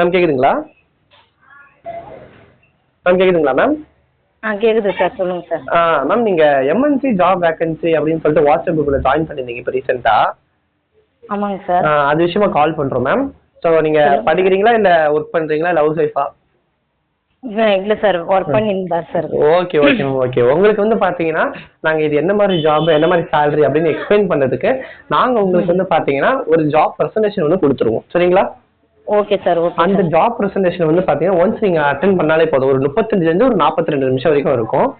Ma'am கேக்குதுங்களா? Ma'am கேக்குதுங்களா ma'am? கேக்குது சார், சொல்லுங்க சார். மேம் நீங்க எம்என்சி ஜாப் வேகன்சி அப்படின்னு சொல்லிட்டு வாட்ஸ்அப் குரூப்ல ஜாயின் பண்ணிருந்தீங்க இப்போ ரீசெண்டா. ஆமாங்க சார். அது விஷயமா கால் பண்றோம் மேம். ஸோ நீங்க சொல்லுங்க சார். படிக்கிறீங்களா இல்ல ஒர்க் பண்றீங்களா இல்ல ஹவுஸ் ஒய்ஃபா? இல்ல சார், ஒர்க் பண்ணியிருந்தா sir. Okay okay ma'am okay. உங்களுக்கு வந்து பாத்தீங்கன்னா நாங்க இது என்ன மாதிரி ஜாப் என்ன மாதிரி சேலரி அப்படின்னு எக்ஸ்பிளைன் பண்றதுக்கு நாங்க உங்களுக்கு வந்து பாத்தீங்கன்னா ஒரு ஜாப் பிரசன்டேஷன் வந்து கொடுத்துருவோம். சரிங்களா? Okay sir. ஓகே. அந்த ஜாப் பிரசன்டேஷன் வந்து பாத்தீங்கன்னா ஒன்ஸ் நீங்க அட்டென்ட் பண்ணாலே போதும். ஒரு 35 இருந்து ஒரு 42 நிமிஷம் வரைக்கும் இருக்கும்.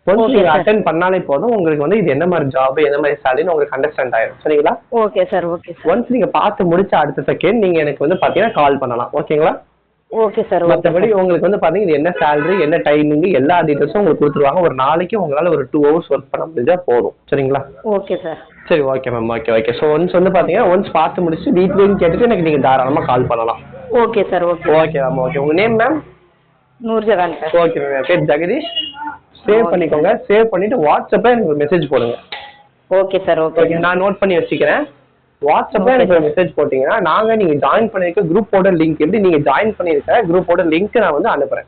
ஒன்ஸ் நீங்க அட்டென்ட் பண்ணாலே போதும் உங்களுக்கு வந்து இது என்ன மாதிரி ஜாப் என்ன மாதிரி சேலரின்னு உங்களுக்கு அண்டர்ஸ்டாண்ட் ஆயிடும். சரிங்களா? Okay sir. Okay sir. Once நீங்க பார்த்து முடிச்ச அடுத்த செகண்ட் நீங்க எனக்கு வந்து பாத்தீங்கன்னா கால் பண்ணலாம். ஓகேங்களா? Okay sir. மற்றபடி உங்களுக்கு வந்து பாத்தீங்கன்னா இது என்ன சேலரி என்ன டைமிங் எல்லா டீடைல்ஸும் உங்களுக்கு கொடுத்துருவாங்க. ஒரு நாளைக்கு உங்களால ஒரு 2 hours ஒர்க் பண்ண முடிஞ்சா போதும். சரிங்களா? Okay sir. சரி okay ma'am okay okay. So once வந்து பாத்தீங்கன்னா ஒன்ஸ் பார்த்து முடிச்சு டீட்டெயிலும் கேட்டுட்டு எனக்கு நீங்க தாராளமா கால் பண்ணலாம். Okay sir. Okay. Okay ma'am okay. உங்க name ma'am? Noorjahan sir. Okay ma'am. என் பேர் ஜெகதீஷ். சேவ் பண்ணிக்கோங்க. சேவ் பண்ணிட்டு வாட்ஸ்அப்ல எனக்கு ஒரு மெசேஜ் போடுங்க. Okay sir. ஓகே. நான் நோட் பண்ணி வச்சுக்கிறேன். வாட்ஸ்அப்ல எனக்கு ஒரு மெசேஜ் போட்டீங்கன்னா நீங்க ஜாயின் பண்ணிருக்க குரூப்போட லிங்க் எப்படி நீங்க ஜாயின் பண்ணிருக்க குரூப்போட லிங்க் நான் வந்து அனுப்புறேன்.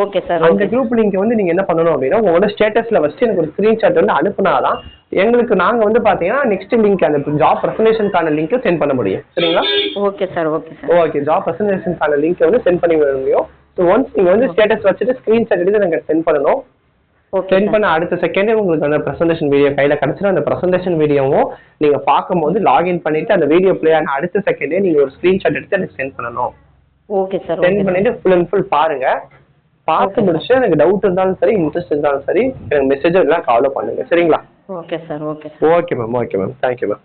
Okay sir. அந்த குரூப் லிங்க் வந்து நீங்க என்ன பண்ணணும் அப்படின்னா உங்களோட ஸ்டேட்டஸ்ல வச்சு எனக்கு ஒரு ஸ்கிரீன்ஷாட் வந்து அனுப்புனாதான் எங்களுக்கு நாங்க வந்து பாத்தீங்கன்னா நெக்ஸ்ட் லிங்க் அந்த ஜாப் பிரசன்டேஷனுக்கான லிங்க் சென்ட் பண்ண முடியும். சரிங்களா? Okay sir. Okay sir. Okay. Job பிரசன்டேஷனுக்கான லிங்க் வந்து சென்ட் பண்ணி முடியும். ஸோ ஒன்ஸ் நீங்க வந்து ஸ்டேட்டஸ் வச்சுட்டு ஸ்கிரீன்ஷாட் எடுத்து எனக்கு சென்ட் பண்ணணும். சென்ட் பண்ண அடுத்த செகண்டே உங்களுக்கு அந்த பிரசன்டேஷன் வீடியோ கையில கிடைச்சிடும். அந்த பிரசன்டேஷன் வீடியோவும் நீங்க பார்க்கும்போது லாகின் பண்ணிட்டு அந்த வீடியோ பிளே ஆன அடுத்த செகண்டே நீங்க ஒரு ஸ்கிரீன்ஷாட் எடுத்து எனக்கு சென்ட் பண்ணணும். Okay sir. சென்ட் பண்ணிட்டு ஃபுல் அண்ட் ஃபுல் பாருங்க. பார்த்து முடிச்சு எனக்கு டவுட் இருந்தாலும் சரி இன்ட்ரெஸ்ட் இருந்தாலும் சரி எனக்கு மெசேஜ் எல்லாம் கால் பண்ணுங்க. சரிங்களா? Okay sir. Okay. Okay ma'am okay ma'am. Thank you ma'am.